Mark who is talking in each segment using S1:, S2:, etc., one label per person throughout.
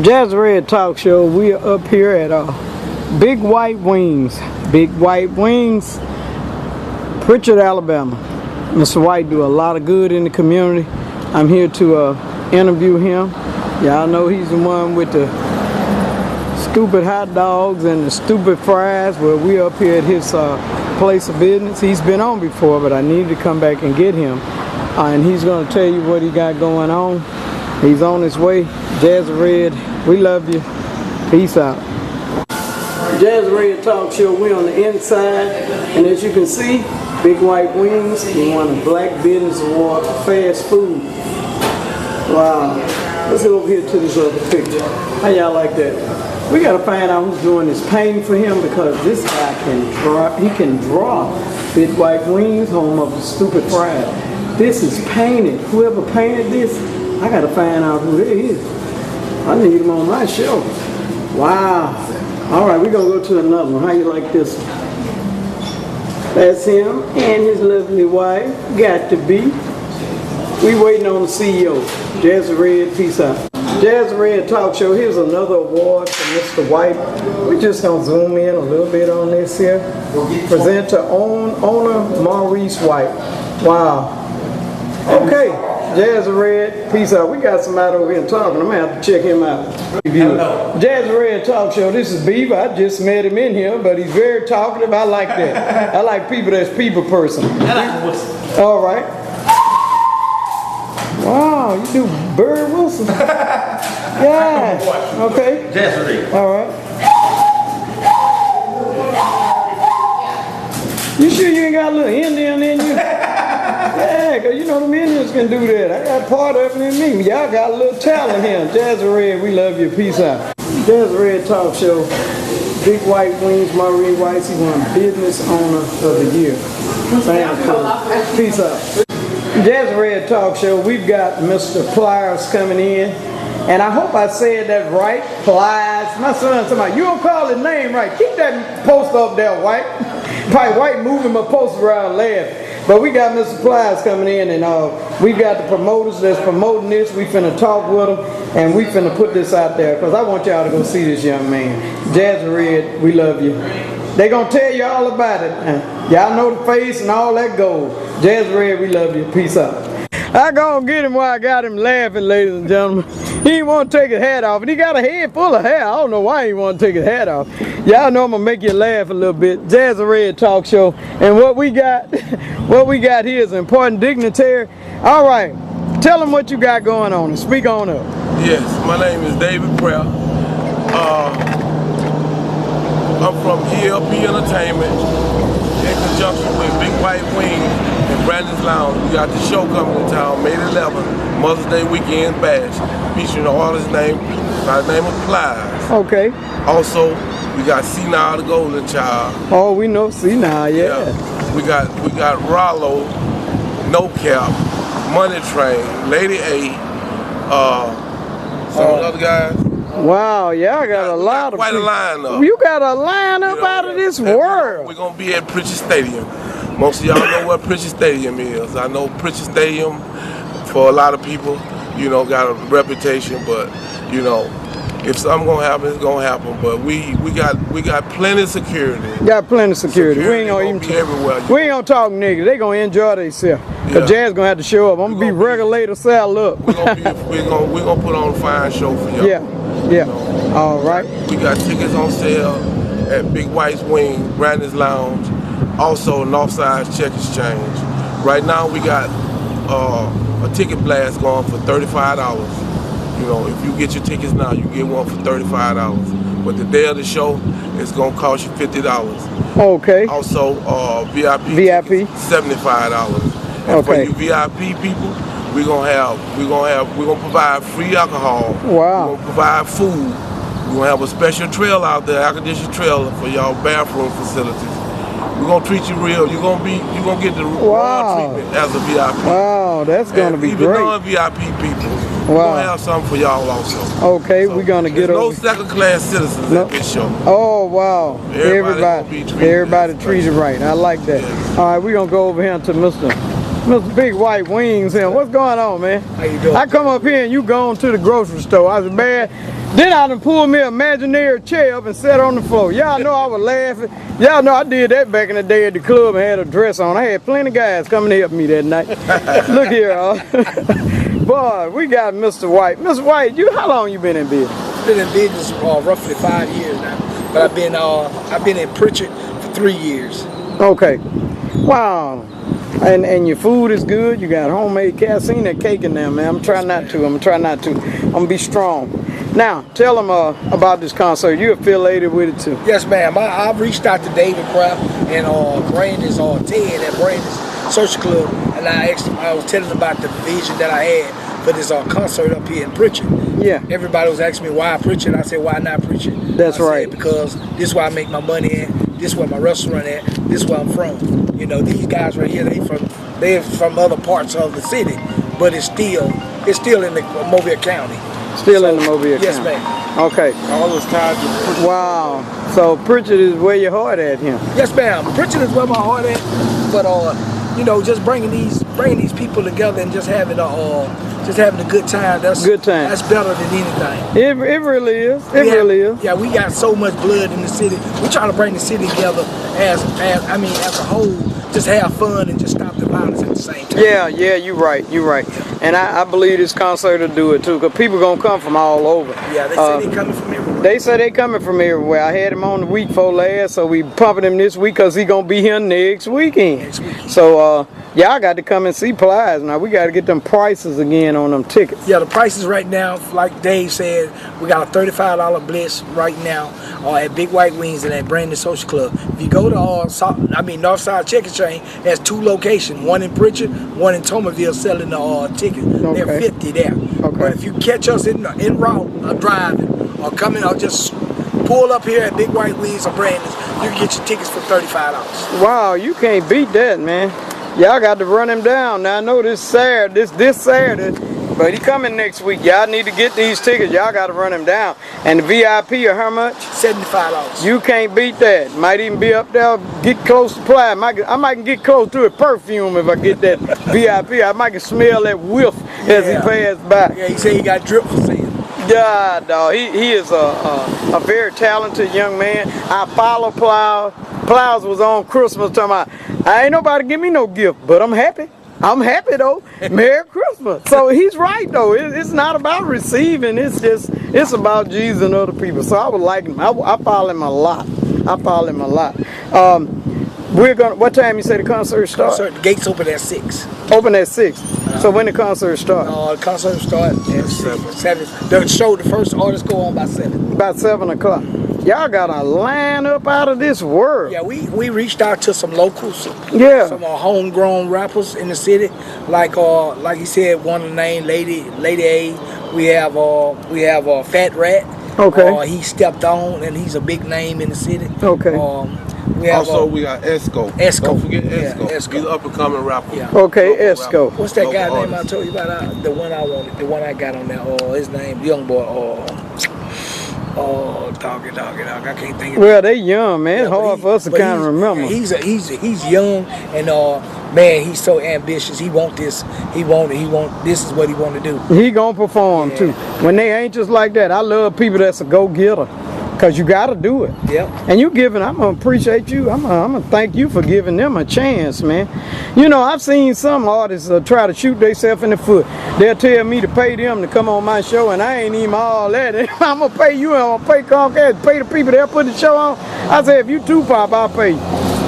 S1: Jazzyred Talk Show. We are up here at Big White Wings. Big White Wings, Prichard, Alabama. Mr. White do a lot of good in the community. I'm here to interview him. Y'all know he's the one with the stupid hot dogs and the stupid fries. Well, we up here at his place of business. He's been on before, but I need to come back and get him. And he's going to tell you what he got going on. He's on his way. Jazzyred, we love you. Peace out. Jazzyred Talk Show, we're on the inside. And as you can see, Big White Wings, he won a Black Business Award for fast food. Wow. Let's go over here to this other picture. How y'all like that? We got to find out who's doing this painting for him, because this guy can draw. He can draw. Big White Wings, home of the stupid fries. This is painted. Whoever painted this, I gotta find out who it is. I need him on my show. Wow. All right, we're gonna go to another one. How you like this one? That's him and his lovely wife. Got to be. We waiting on the CEO. Jazzyred, peace out. Jazzyred Talk Show. Here's another award for Mr. White. We're just gonna zoom in a little bit on this here. Presenter owner Maurice White. Wow. Okay, Jazzyred, peace out. We got somebody over here talking. I'm gonna have to check him out. Jazzyred Talk Show. This is Beaver. I just met him in here, but he's very talkative. I like that. I like people that's people person. All right. Wow, you do Bird Wilson. Yeah. Okay.
S2: Jazzyred.
S1: All right. You sure you ain't got a little Indian in you? Yeah, because you know them Indians can do that. I got part of it in me. Y'all got a little talent here. Jazzyred, we love you. Peace out. Jazzyred Talk Show. Big White Wings, Maurice White. He won Business Owner of the Year. Peace out. Jazzyred Talk Show. We've got Mr. Plies coming in. And I hope I said that right. Plies. My son's talking about, you don't call his name right. Keep that poster up there, White. Probably White moving my poster around laughing. But we got Mr. Plies coming in, and we got the promoters that's promoting this. We finna talk with them, and we finna put this out there, because I want y'all to go see this young man. Jazzyred, we love you. They gonna tell you all about it. Y'all know the face and all that gold. Jazzyred, we love you. Peace out. I gonna get him while I got him laughing, ladies and gentlemen. He didn't want to take his hat off, and he got a head full of hair. I don't know why he want to take his hat off. Y'all know I'm gonna make you laugh a little bit. Jazzyred Talk Show, and what we got here is an important dignitary. All right, tell them what you got going on and speak on up.
S3: Yes, my name is David Prayer. I'm from ELP Entertainment in conjunction with Big White Wings and Brandon's Lounge. We got the show coming to town May 11th, Mother's Day weekend bash, featuring an artist named by the name of Plies.
S1: Okay.
S3: Also, we got Senile the Golden Child.
S1: Oh, we know Senile, yeah.
S3: We got Rollo, No Cap, Money Train, Lady A, some of the other guys.
S1: Wow, yeah, I got a lot of
S3: quite a lineup.
S1: You got a lineup out of this world.
S3: We're gonna be at Prichard Stadium. Most of y'all know what Prichard Stadium is. I know Prichard Stadium, for a lot of people, got a reputation, but if something gonna happen, it's gonna happen. But we got plenty of security.
S1: Got plenty of security. We ain't gonna even
S3: be everywhere.
S1: We ain't gonna talk niggas. They gonna enjoy themselves. Cause Jazz gonna have to show up. I'm gonna be regulator sell up.
S3: We're gonna put on a fine show for y'all.
S1: Yeah. All right.
S3: We got tickets on sale at Big White's Wing, Brandon's Lounge, also Northside's Check Exchange. Right now we got a ticket blast going for $35. If you get your tickets now, you get one for $35. But the day of the show, it's gonna cost you $50.
S1: Okay.
S3: Also, VIP tickets, $75. And for you VIP people, we're gonna provide free alcohol.
S1: Wow.
S3: We're gonna provide food. We're gonna have a special trail out there, air-conditioned trailer for y'all bathroom facilities. We're gonna treat you real. You're gonna get the raw treatment as a VIP.
S1: Wow, that's gonna be
S3: even
S1: great.
S3: Even non-VIP people, we're gonna have something for y'all also.
S1: Okay, so we're gonna get over.
S3: No second-class citizens at this show.
S1: Oh wow, everybody treated right. I like that.
S3: Yes.
S1: All right, we're gonna go over here to Mr. Mr. Big White Wings here. What's going on, man?
S2: How you doing?
S1: I come up here and you gone to the grocery store. I was bad. Then I done pulled me an imaginary chair up and sat on the floor. Y'all know I was laughing. Y'all know I did that back in the day at the club and had a dress on. I had plenty of guys coming to help me that night. Look here, boy, we got Mr. White. Mr. White, how long you been in business?
S2: I've been in business roughly 5 years now, but I've been in Prichard for 3 years.
S1: Okay. Wow. And your food is good. You got homemade cake. I seen that cake in there, man. I'm trying not to. I'm gonna be strong. Now, tell them about this concert. You affiliated with it too?
S2: Yes, ma'am. I've reached out to David Kraft and Brandon's Ted at Brandon's Social Club, and I was telling them about the vision that I had for this concert up here in Prichard.
S1: Yeah.
S2: Everybody was asking me why Prichard. I said, why not Prichard?
S1: That's right.
S2: Said, because this is where I make my money at. This is where my restaurant at. This is where I'm from. You know, these guys right here, they're from other parts of the city, but it's still in the Mobile County.
S1: Still in the Mobile County.
S2: Yes, ma'am.
S1: Okay.
S3: All those times.
S1: Wow. So Prichard is where your heart at here.
S2: Yes, ma'am. Prichard is where my heart at. But you know, just bringing these people together and just having a good time. That's
S1: good time.
S2: That's better than anything.
S1: It really is. It really is.
S2: Yeah, we got so much blood in the city. We trying to bring the city together as a whole. Just have fun and just stop the violence at the same time.
S1: Yeah, you're right. And I believe this concert will do it too, because people gonna come from all over.
S2: Yeah, they say they coming from everywhere.
S1: They say they coming from everywhere. I had him on the week before last, so we pumping him this week because he gonna be here next weekend. So y'all got to come and see Plies. Now we got to get them prices again on them tickets.
S2: Yeah, the prices right now, like Dave said, we got a $35 blitz right now at Big White Wings and at Brandon Social Club. If you go to Northside Check and Chain, there's 2 locations, one in Prichard, one in Tomerville, selling the tickets.
S1: Okay.
S2: They're 50 there.
S1: Okay.
S2: But if you catch us en route or driving or coming or just pull up here at Big White Wings or Brandon's, you can get your tickets for $35.
S1: Wow, you can't beat that, man. Y'all got to run him down. Now I know this Saturday, but he coming next week. Y'all need to get these tickets. Y'all got to run him down. And the VIP are how much?
S2: $75.
S1: You can't beat that. Might even be up there, get close to Plies. I might get close to a perfume if I get that VIP. I might smell that whiff as he passed by.
S2: Yeah, he said he got drip for sale.
S1: Yeah, dog. He is a very talented young man. I follow Plies. Plies was on Christmas talking about, I ain't nobody give me no gift, but I'm happy. I'm happy though. Merry Christmas. So he's right though. It's not about receiving. It's about Jesus and other people. So I would like him. I follow him a lot. What time you say the concert starts?
S2: The gates open at 6.
S1: Open at 6. So when the concert start?
S2: The concert start at 7. The first artist go on by 7.
S1: About 7 o'clock. Y'all got a line up out of this world.
S2: Yeah, we reached out to some locals.
S1: Yeah.
S2: Some homegrown rappers in the city, like you said, one of the name Lady A. We have Fat Rat.
S1: Okay.
S2: He stepped on and he's a big name in the city.
S1: Okay.
S3: We got Esco. Don't forget Esco.
S2: Yeah, Esco.
S3: He's an up-and-coming rapper.
S2: Yeah.
S1: Okay, Esco.
S2: What's that guy name I told you about? The one I wanted, the one I got on there. His name, young boy. Doggy. I can't think of it.
S1: Well, they young, man. It's hard for us to kind of remember.
S2: He's young and man, he's so ambitious. He want this. This is what he want to do.
S1: He gonna perform too. When they ain't just like that, I love people that's a go-getter. Cause you gotta do it.
S2: Yep.
S1: And you giving, I'm gonna appreciate you. I'm gonna thank you for giving them a chance, man. You know, I've seen some artists try to shoot themselves in the foot. They'll tell me to pay them to come on my show, and I ain't even all that. I'm gonna pay you, I'm gonna pay Comcast, pay the people that put the show on. I said, if you Tupac, I'll pay you.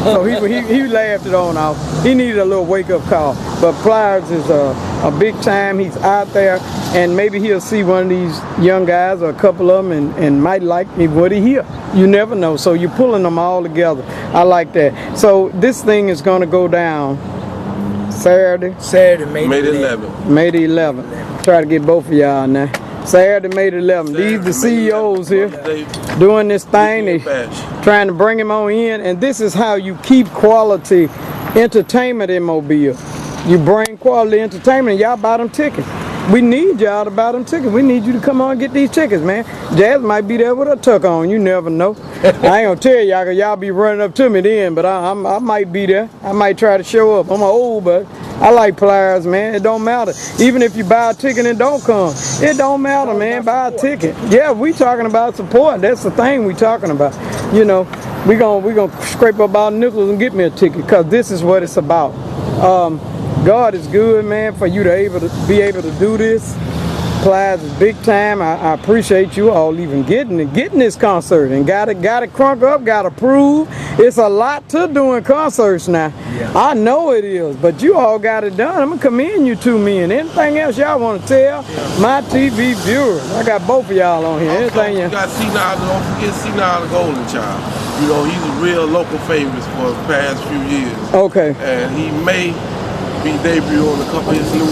S1: So he laughed it on off. He needed a little wake-up call. But Plies is a big time. He's out there, and maybe he'll see one of these young guys or a couple of them and might like what he hear. You never know. So you're pulling them all together. I like that. So this thing is going to go down Saturday,
S3: May the 11th.
S1: May the 11th. Try to get both of y'all now. Saturday, May the 11th. These the CEOs here doing this thing. They trying to bring him on in, and this is how you keep quality entertainment in Mobile. You bring quality entertainment, and y'all buy them tickets. We need y'all to buy them tickets. We need you to come on and get these tickets, man. Jazz might be there with a tuck on. You never know. I ain't gonna tell y'all, cause y'all be running up to me then, but I might be there. I might try to show up. I'm old, but I like Plies, man. It don't matter. Even if you buy a ticket and don't come, it don't matter, man. Buy a ticket. Yeah, we talking about support. That's the thing we talking about. You know, we gonna scrape up our nickels and get me a ticket, because this is what it's about. God is good, man, for you to be able to do this. Plies is big time. I appreciate you all even getting this concert, and got it crunk up, got to prove. It's a lot to doing concerts now. Yeah. I know it is, but you all got it done. I'm gonna commend you to me, and anything else y'all want to tell my TV viewers. I got both of y'all on here. Anything
S3: you got C9, don't forget C9 the Golden Child. You know, he's a real local favorite for the past few years.
S1: Okay.
S3: And he may be debuting on a couple of his new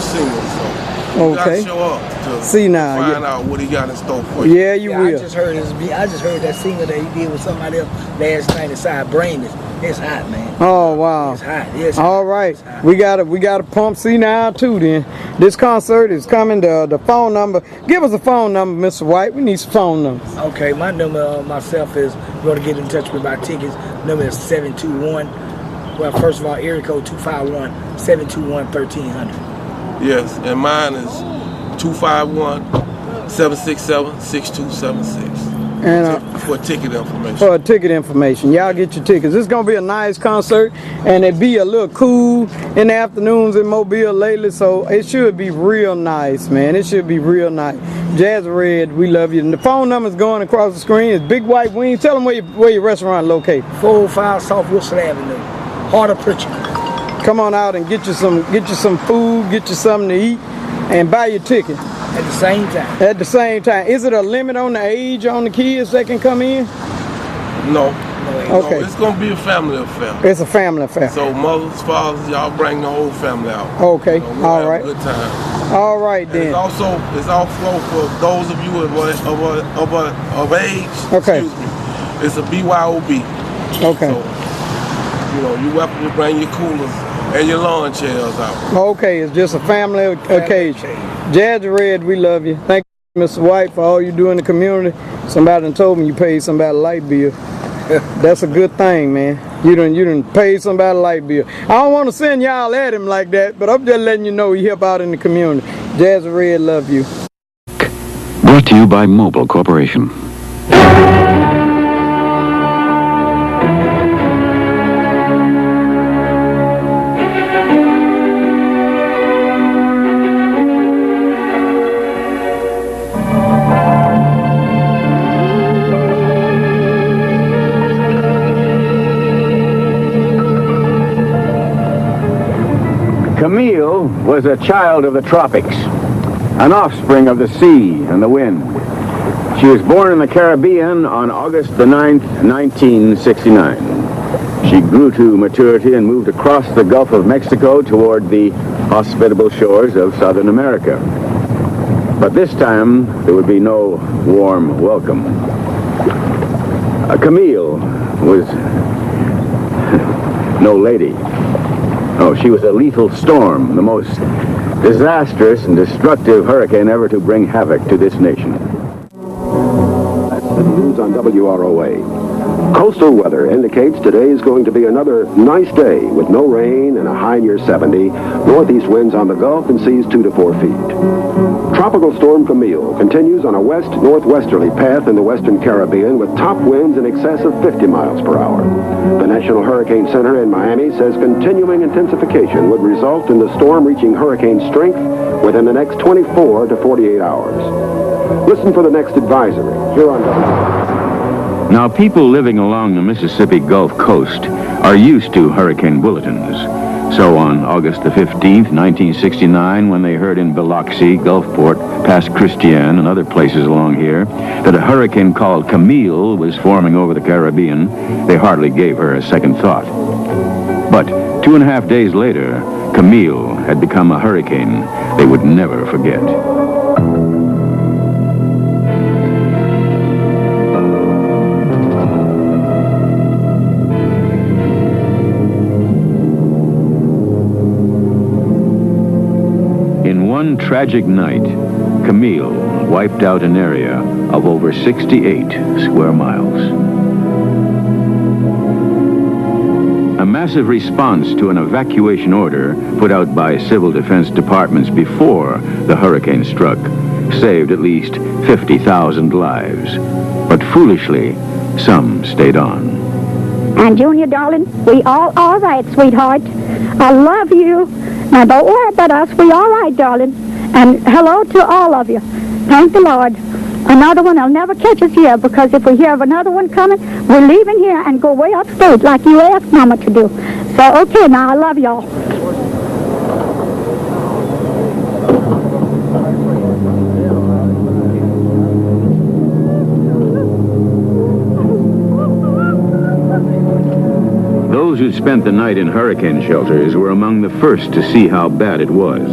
S3: singles. So. You gotta show up to find out what he got in store for you.
S1: Yeah, you will.
S2: I just heard that single that he did with somebody else last night inside Brain. It's hot, man.
S1: Oh wow.
S2: It's hot. It's
S1: all right. We gotta pump C9 too then. This concert is coming. The phone number. Give us a phone number, Mr. White. We need some phone numbers.
S2: Okay, my number myself is, if you want to get in touch with my tickets, number is 721. Well, first of all, area code 251-721-1300.
S3: Yes, and mine is 251-767-6276.
S1: And
S3: for ticket information.
S1: For ticket information. Y'all get your tickets. It's gonna be a nice concert, and it be a little cool in the afternoons in Mobile lately, so it should be real nice, man. It should be real nice. Jazzyred, we love you. And the phone number is going across the screen. It's Big White Wings. Tell them where your restaurant located.
S2: 405 South Wilson Avenue, heart of Prichard.
S1: Come on out and get you some food, get you something to eat, and buy your ticket.
S2: At the same time.
S1: At the same time. Is it a limit on the age on the kids that can come in?
S3: No.
S1: Okay.
S3: No, it's gonna be a family affair.
S1: It's a family affair.
S3: So mothers, fathers, y'all bring the whole family out.
S1: Okay.
S3: You know, we'll
S1: all
S3: have
S1: right.
S3: a good time.
S1: All right then.
S3: It's also for those of you of age.
S1: Okay.
S3: Excuse me. It's a BYOB.
S1: Okay.
S3: So, you know, you're welcome to bring your coolers and your lawn chairs out.
S1: Okay, it's just a family occasion. Jazzyred, we love you. Thank you, Mr. White, for all you do in the community. Somebody done told me you paid somebody a light bill. That's a good thing, man. You done paid somebody a light bill. I don't want to send y'all at him like that, but I'm just letting you know he help out in the community. Jazzyred, love you.
S4: Brought to you by Mobil Corporation.
S5: Camille was a child of the tropics, an offspring of the sea and the wind. She was born in the Caribbean on August the 9th, 1969. She grew to maturity and moved across the Gulf of Mexico toward the hospitable shores of Southern America. But this time, there would be no warm welcome. Camille was no lady. Oh, she was a lethal storm, the most disastrous and destructive hurricane ever to bring havoc to this nation. That's the news on WROA.
S6: Coastal weather indicates today is going to be another nice day with no rain and a high near 70, northeast winds on the Gulf and seas 2 to 4 feet. Tropical storm Camille continues on a west-northwesterly path in the western Caribbean with top winds in excess of 50 miles per hour. The National Hurricane Center in Miami says continuing intensification would result in the storm reaching hurricane strength within the next 24 to 48 hours. Listen for the next advisory here on WROA.
S5: Now, people living along the Mississippi Gulf Coast are used to hurricane bulletins. So on August the 15th, 1969, when they heard in Biloxi, Gulfport, past Christian and other places along here, that a hurricane called Camille was forming over the Caribbean, they hardly gave her a second thought. But 2.5 days later, Camille had become a hurricane they would never forget. In one tragic night, Camille wiped out an area of over 68 square miles. Imagine massive response to an evacuation order put out by civil defense departments before the hurricane struck saved at least 50,000 lives. But foolishly, some stayed on.
S7: And Junior, darling, we all right, sweetheart. I love you. Now don't worry about us. We all right, darling. And hello to all of you. Thank the Lord. Another one will never catch us here, because if we hear of another one coming, we're leaving here and go way upstate like you asked Mama to do. So, okay, now I love y'all.
S5: Those who spent the night in hurricane shelters were among the first to see how bad it was.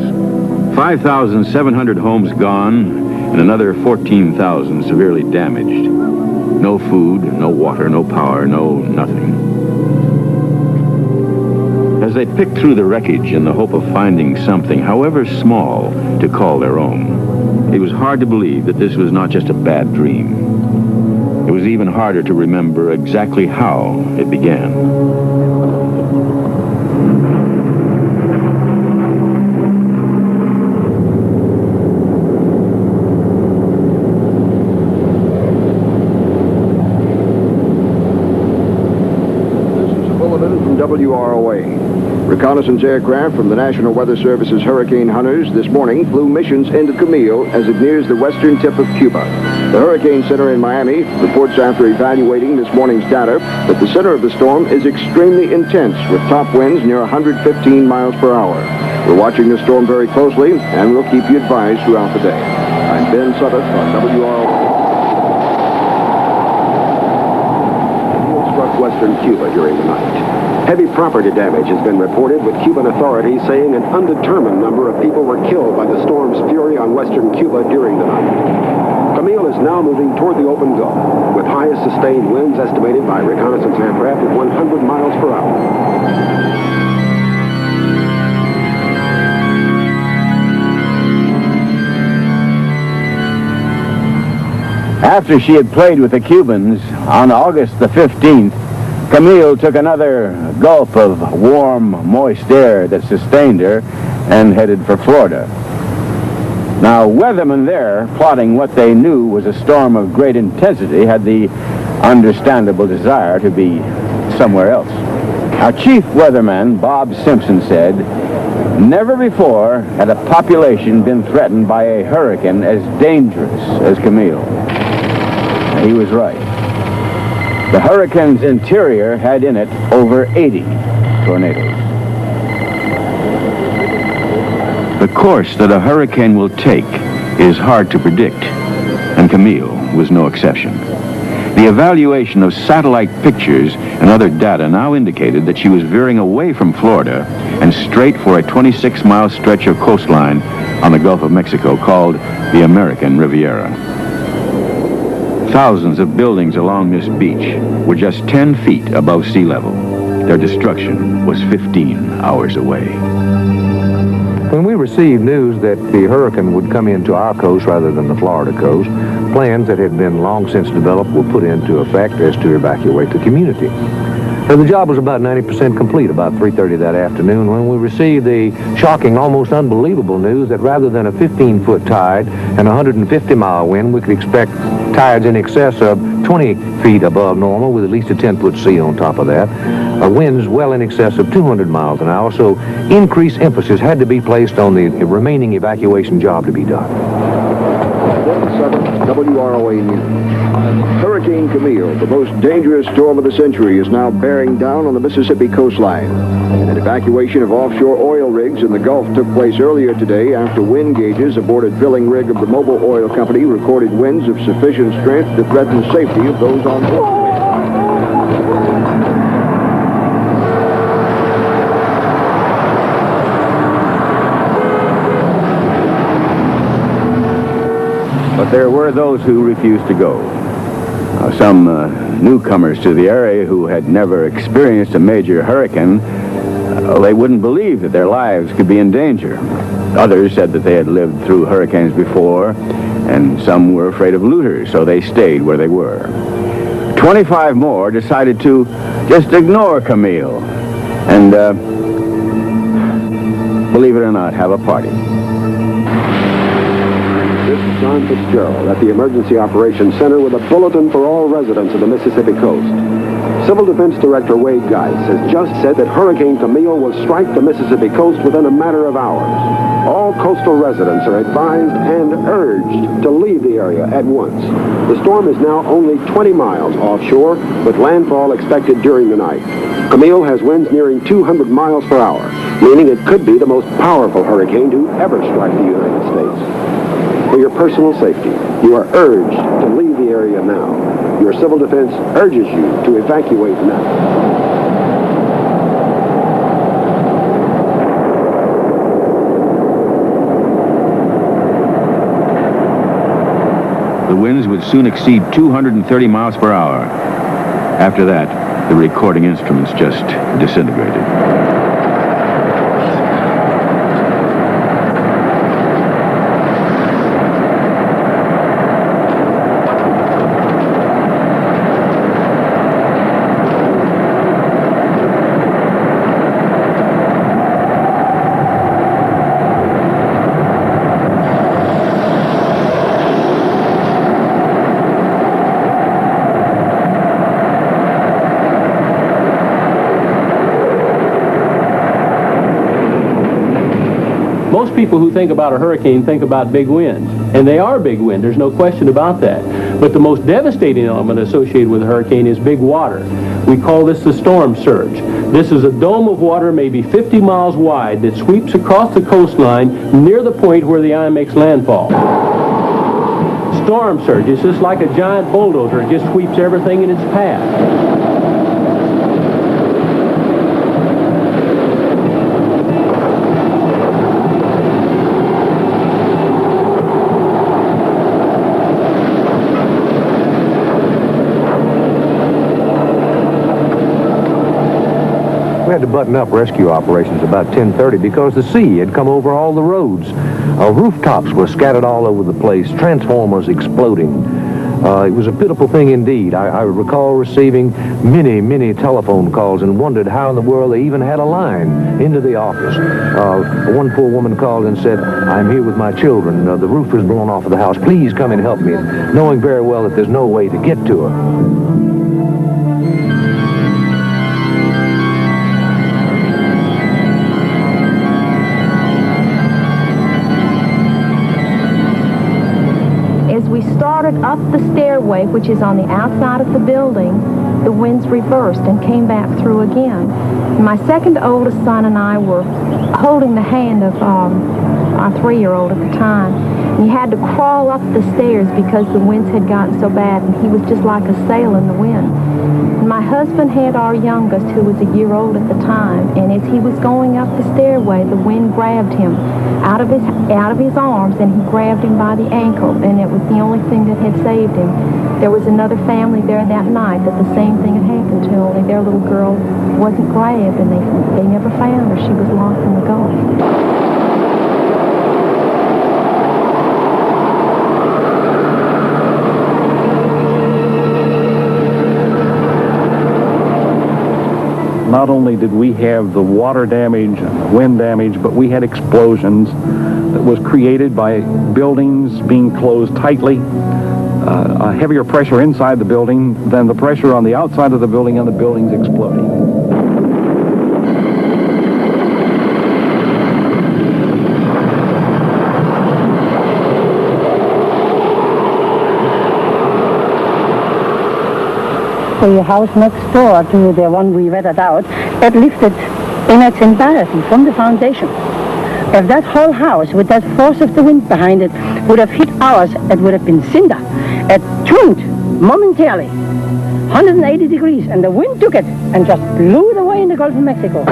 S5: 5,700 homes gone, and another 14,000 severely damaged. No food, no water, no power, no nothing. As they picked through the wreckage in the hope of finding something, however small, to call their own, it was hard to believe that this was not just a bad dream. It was even harder to remember exactly how it began.
S6: WROA. Reconnaissance aircraft from the National Weather Service's Hurricane Hunters this morning flew missions into Camille as it nears the western tip of Cuba. The Hurricane Center in Miami reports after evaluating this morning's data that the center of the storm is extremely intense with top winds near 115 miles per hour. We're watching the storm very closely and we'll keep you advised throughout the day. I'm Ben Suttoth on WROA. Struck western Cuba during the night. Heavy property damage has been reported, with Cuban authorities saying an undetermined number of people were killed by the storm's fury on western Cuba during the night. Camille is now moving toward the open Gulf, with highest sustained winds estimated by reconnaissance aircraft at 100 miles per hour.
S5: After she had played with the Cubans on August the 15th, Camille took another gulp of warm, moist air that sustained her and headed for Florida. Now, weathermen there, plotting what they knew was a storm of great intensity, had the understandable desire to be somewhere else. Our chief weatherman, Bob Simpson, said, "Never before had a population been threatened by a hurricane as dangerous as Camille." He was right. The hurricane's interior had in it over 80 tornadoes. The course that a hurricane will take is hard to predict, and Camille was no exception. The evaluation of satellite pictures and other data now indicated that she was veering away from Florida and straight for a 26-mile stretch of coastline on the Gulf of Mexico called the American Riviera. Thousands of buildings along this beach were just 10 feet above sea level. Their destruction was 15 hours away.
S8: When we received news that the hurricane would come into our coast rather than the Florida coast, plans that had been long since developed were put into effect as to evacuate the community. The job was about 90% complete about 3:30 that afternoon when we received the shocking, almost unbelievable news that rather than a 15-foot tide and a 150-mile wind, we could expect tides in excess of 20 feet above normal with at least a 10-foot sea on top of that. Winds well in excess of 200 miles an hour, so increased emphasis had to be placed on the remaining evacuation job to be done.
S6: WROA News. Hurricane Camille, the most dangerous storm of the century, is now bearing down on the Mississippi coastline. An evacuation of offshore oil rigs in the Gulf took place earlier today after wind gauges aboard a drilling rig of the Mobil Oil Company recorded winds of sufficient strength to threaten the safety of those on board.
S5: But there were those who refused to go. Some newcomers to the area who had never experienced a major hurricane, they wouldn't believe that their lives could be in danger. Others said that they had lived through hurricanes before, and some were afraid of looters, so they stayed where they were. 25 more decided to just ignore Camille. and, believe it or not, have a party.
S6: This is John Fitzgerald at the Emergency Operations Center with a bulletin for all residents of the Mississippi coast. Civil Defense Director Wade Geis has just said that Hurricane Camille will strike the Mississippi coast within a matter of hours. All coastal residents are advised and urged to leave the area at once. The storm is now only 20 miles offshore, with landfall expected during the night. Camille has winds nearing 200 miles per hour, meaning it could be the most powerful hurricane to ever strike the United States. For your personal safety, you are urged to leave the area now. Your civil defense urges you to evacuate now.
S5: The winds would soon exceed 230 miles per hour. After that, the recording instruments just disintegrated.
S9: Most people who think about a hurricane think about big winds, and they are big wind, there's no question about that. But the most devastating element associated with a hurricane is big water. We call this the storm surge. This is a dome of water maybe 50 miles wide that sweeps across the coastline near the point where the eye makes landfall. Storm surge is just like a giant bulldozer. It just sweeps everything in its path.
S8: We had to button up rescue operations about 10:30 because the sea had come over all the roads. Rooftops were scattered all over the place, transformers exploding. It was a pitiful thing indeed. I recall receiving many telephone calls and wondered how in the world they even had a line into the office. One poor woman called and said, "I'm here with my children. The roof is blown off of the house. Please come and help me," knowing very well that there's no way to get to her.
S10: Up the stairway, which is on the outside of the building, the winds reversed and came back through again. My second oldest son and I were holding the hand of our 3-year-old at the time. And he had to crawl up the stairs because the winds had gotten so bad, and he was just like a sail in the wind. And my husband had our youngest, who was a year old at the time, and as he was going up the stairway, the wind grabbed him out of his arms, and he grabbed him by the ankle, and it was the only thing that had saved him. There was another family there that night that the same thing had happened to, only their little girl wasn't grabbed, and they never found her. She was lost in the Gulf.
S11: Not only did we have the water damage, wind damage, but we had explosions that was created by buildings being closed tightly, a heavier pressure inside the building than the pressure on the outside of the building, and the buildings exploding.
S7: The house next door to the one we rented out, it lifted in its entirety from the foundation. If that whole house, with that force of the wind behind it, would have hit ours, it would have been cinder. It turned momentarily, 180 degrees, and the wind took it and just blew it away in the Gulf of Mexico.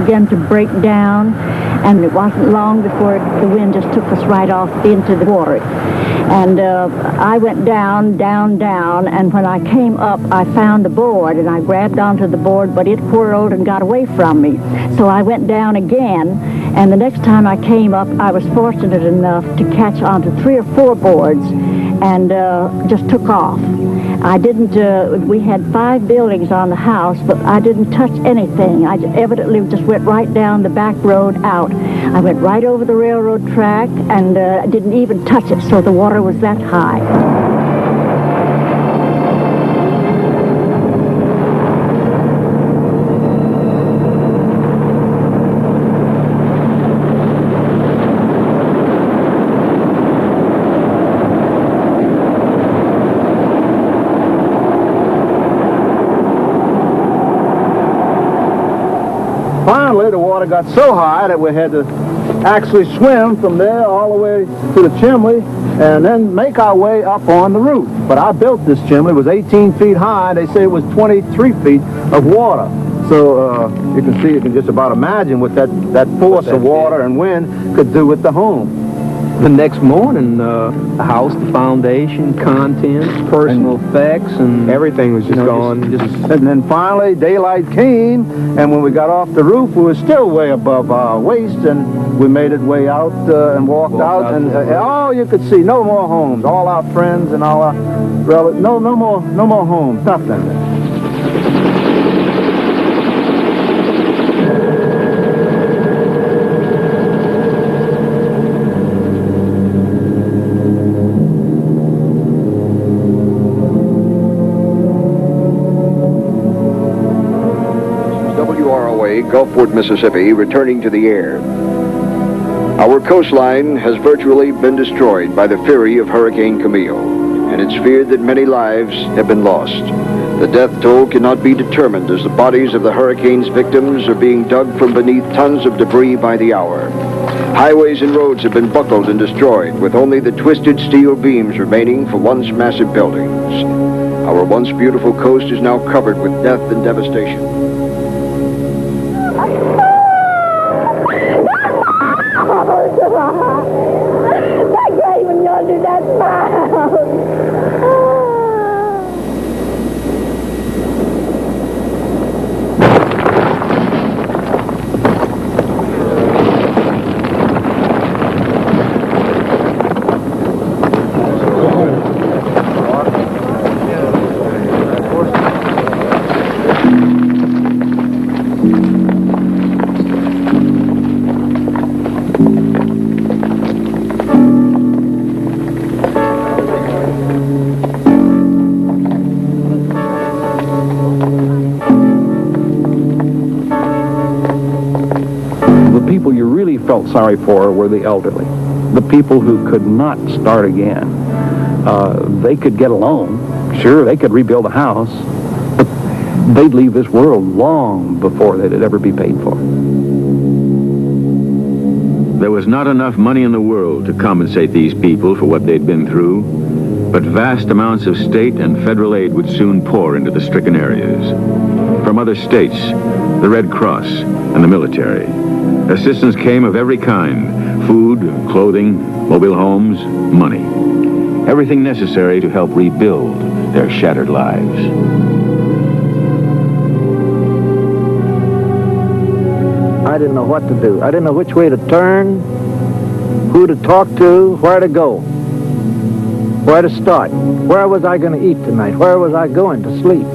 S7: Began to break down, And it wasn't long before the wind just took us right off into the water. And I went down, down, down, and when I came up, I found a board, and I grabbed onto the board, but it whirled and got away from me. So I went down again, and the next time I came up, I was fortunate enough to catch onto 3 or 4 boards and just took off. I didn't, we had 5 buildings on the house, but I didn't touch anything. I evidently just went right down the back road out. I went right over the railroad track and didn't even touch it, so the water was that high.
S12: Finally, the water got so high that we had to actually swim from there all the way to the chimney and then make our way up on the roof. But I built this chimney. It was 18 feet high. They say it was 23 feet of water. So you can see, you can just about imagine what that force of water and wind could do with the home.
S8: The next morning, the house, the foundation, contents, personal effects, and everything was just gone.
S12: And then finally, daylight came, and when we got off the roof, we were still way above our waist, and we made it way out and walked out, and all you could see, no more homes. All our friends and all our relatives, no more homes, nothing.
S6: Gulfport, Mississippi, returning to the air. Our coastline has virtually been destroyed by the fury of Hurricane Camille, and it's feared that many lives have been lost. The death toll cannot be determined as the bodies of the hurricane's victims are being dug from beneath tons of debris by the hour. Highways and roads have been buckled and destroyed, with only the twisted steel beams remaining for once massive buildings. Our once beautiful coast is now covered with death and devastation.
S7: That grave in yonder, that's my house.
S11: Felt sorry for were the elderly, the people who could not start again. They could get a loan, sure, they could rebuild a house, but they'd leave this world long before they'd ever be paid for.
S5: There was not enough money in the world to compensate these people for what they'd been through, but vast amounts of state and federal aid would soon pour into the stricken areas. From other states, the Red Cross, and the military. Assistance came of every kind: food, clothing, mobile homes, money. Everything necessary to help rebuild their shattered lives.
S12: I didn't know what to do. I didn't know which way to turn, who to talk to, where to go, where to start. Where was I going to eat tonight? Where was I going to sleep?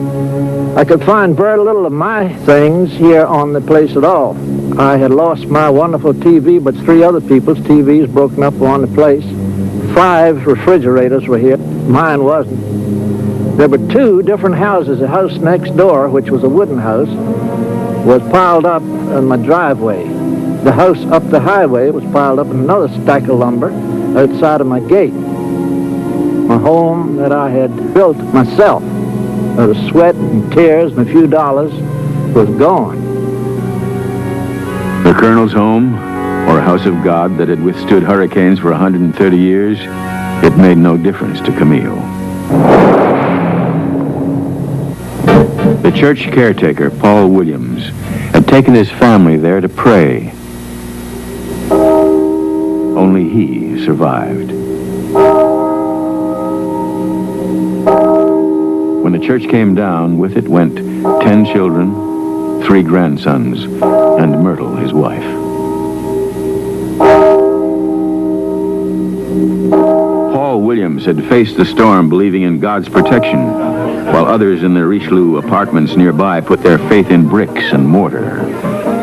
S12: I could find very little of my things here on the place at all. I had lost my wonderful TV, but 3 other people's TVs broken up on the place. 5 refrigerators were here. Mine wasn't. There were 2 different houses. The house next door, which was a wooden house, was piled up in my driveway. The house up the highway was piled up in another stack of lumber outside of my gate. My home that I had built myself, out of sweat and tears and a few dollars, was gone.
S5: The Colonel's home, or a house of God that had withstood hurricanes for 130 years, it made no difference to Camille. The church caretaker, Paul Williams, had taken his family there to pray. only he survived. When the church came down, with it went 10 children, 3 grandsons, and Myrtle, his wife. Paul Williams had faced the storm believing in God's protection, while others in the Richelieu apartments nearby put their faith in bricks and mortar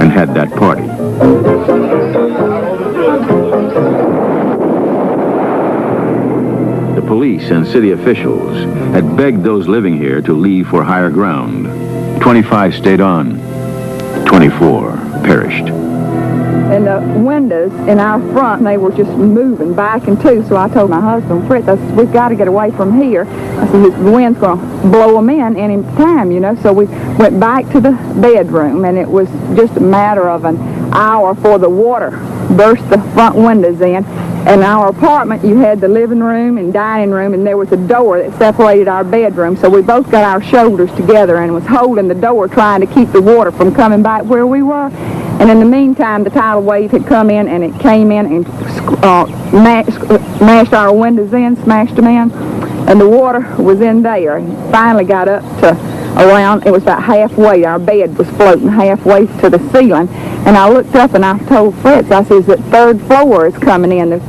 S5: and had that party. The police and city officials had begged those living here to leave for higher ground. 25 stayed on, 24 perished.
S13: And the windows in our front, they were just moving back and two. So I told my husband, Fritz, I said, we've got to get away from here. I said, the wind's going to blow them in any time, you know. So we went back to the bedroom, and it was just a matter of an hour for the water burst the front windows in. In our apartment, you had the living room and dining room, and there was a door that separated our bedroom. So we both got our shoulders together and was holding the door, trying to keep the water from coming back where we were. And in the meantime, the tidal wave had come in, and it came in and smashed our windows in, smashed them in, and the water was in there. And finally got up to around, it was about halfway. Our bed was floating halfway to the ceiling. And I looked up and I told Fritz, I said, that third floor is coming in. The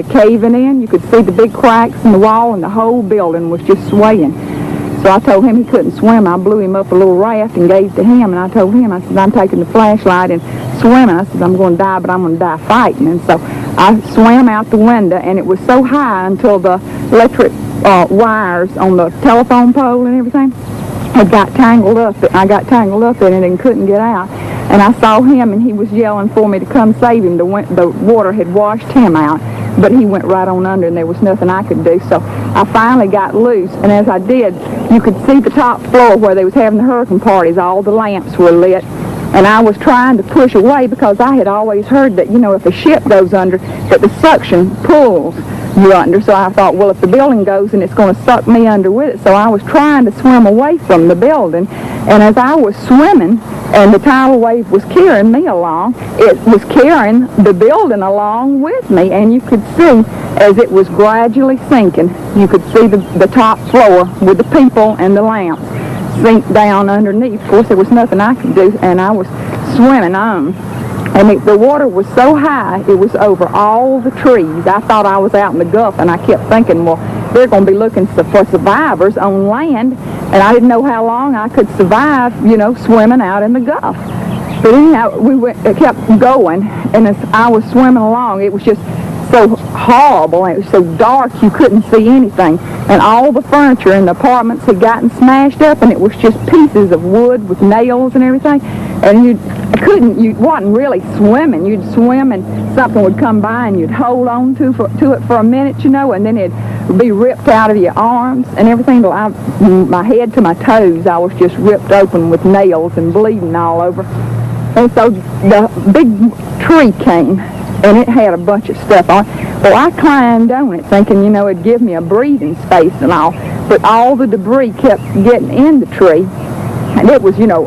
S13: caving in. You could see the big cracks in the wall, and the whole building was just swaying. So I told him he couldn't swim. I blew him up a little raft and gave it to him. And I told him, I said, I'm taking the flashlight and swimming. I said, I'm going to die, but I'm going to die fighting. And so I swam out the window, and it was so high until the electric wires on the telephone pole and everything had got tangled up. I got tangled up in it and couldn't get out. And I saw him, and he was yelling for me to come save him. The water had washed him out, but he went right on under, and there was nothing I could do. So I finally got loose, and as I did, you could see the top floor where they was having the hurricane parties. All the lamps were lit, and I was trying to push away because I had always heard that, you know, if a ship goes under, that the suction pulls you under. So I thought, well, if the building goes, and it's going to suck me under with it. So I was trying to swim away from the building, and as I was swimming, and the tidal wave was carrying me along, it was carrying the building along with me, and you could see as it was gradually sinking, you could see the top floor with the people and the lamps sink down underneath. Of course, there was nothing I could do, and I was swimming on. And the water was so high, it was over all the trees. I thought I was out in the Gulf, and I kept thinking, well, they're going to be looking for survivors on land, and I didn't know how long I could survive, you know, swimming out in the Gulf. But anyhow, it kept going, and as I was swimming along, it was just so horrible, and it was so dark you couldn't see anything. And all the furniture in the apartments had gotten smashed up, and it was just pieces of wood with nails and everything. And you wasn't really swimming. You'd swim, and something would come by, and you'd hold on to it for a minute, you know, and then it'd be ripped out of your arms and everything. My head to my toes, I was just ripped open with nails and bleeding all over. And so the big tree came, and it had a bunch of stuff on it. Well, I climbed on it thinking, you know, it'd give me a breathing space and all, but all the debris kept getting in the tree, and it was, you know,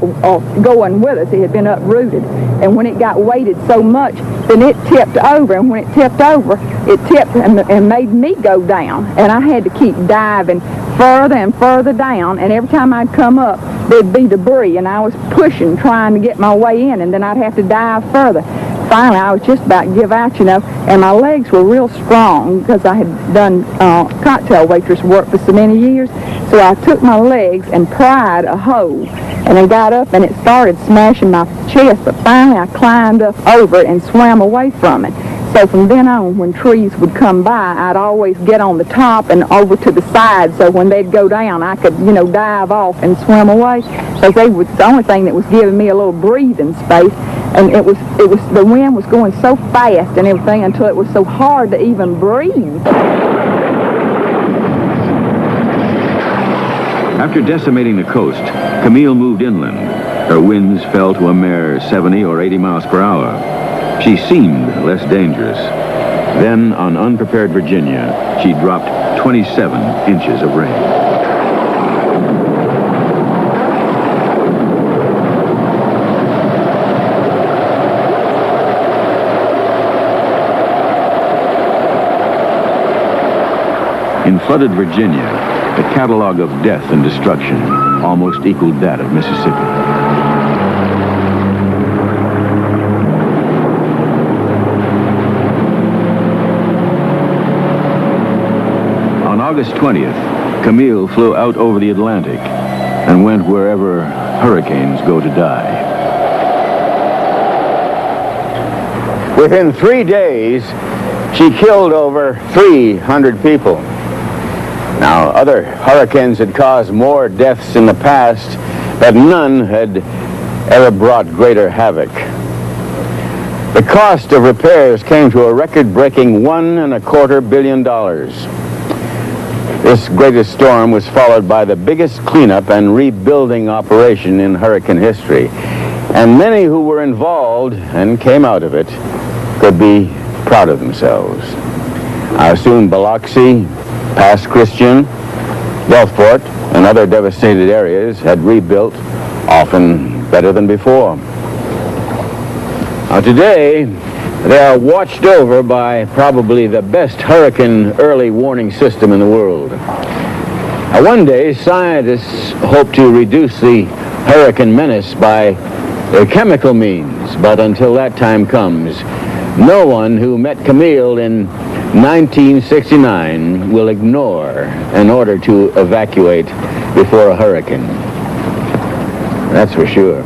S13: going with us. It had been uprooted, and when it got weighted so much, then it tipped over, and when it tipped over, it tipped and made me go down, and I had to keep diving further and further down, and every time I'd come up, there'd be debris, and I was pushing, trying to get my way in, and then I'd have to dive further. Finally, I was just about to give out, you know, and my legs were real strong because I had done cocktail waitress work for so many years. So I took my legs and pried a hole, and I got up, and it started smashing my chest, but finally I climbed up over it and swam away from it. So from then on, when trees would come by, I'd always get on the top and over to the side, so when they'd go down, I could, you know, dive off and swim away. Because they was the only thing that was giving me a little breathing space, and it was the wind was going so fast and everything until it was so hard to even breathe.
S5: After decimating the coast, Camille moved inland. Her winds fell to a mere 70 or 80 miles per hour. She seemed less dangerous. Then, on unprepared Virginia, she dropped 27 inches of rain. In flooded Virginia, the catalog of death and destruction almost equaled that of Mississippi. On August 20th, Camille flew out over the Atlantic and went wherever hurricanes go to die.
S14: Within 3 days, she killed over 300 people. Now, other hurricanes had caused more deaths in the past, but none had ever brought greater havoc. The cost of repairs came to a record-breaking $1.25 billion. This greatest storm was followed by the biggest cleanup and rebuilding operation in hurricane history. And many who were involved and came out of it could be proud of themselves. Soon Biloxi, Pass Christian, Gulfport, and other devastated areas had rebuilt, often better than before. Now today, they are watched over by probably the best hurricane early warning system in the world. Now, one day, scientists hope to reduce the hurricane menace by chemical means, but until that time comes, no one who met Camille in 1969 will ignore an order to evacuate before a hurricane. That's for sure.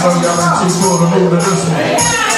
S15: know y'all ain't too cool to move to this one.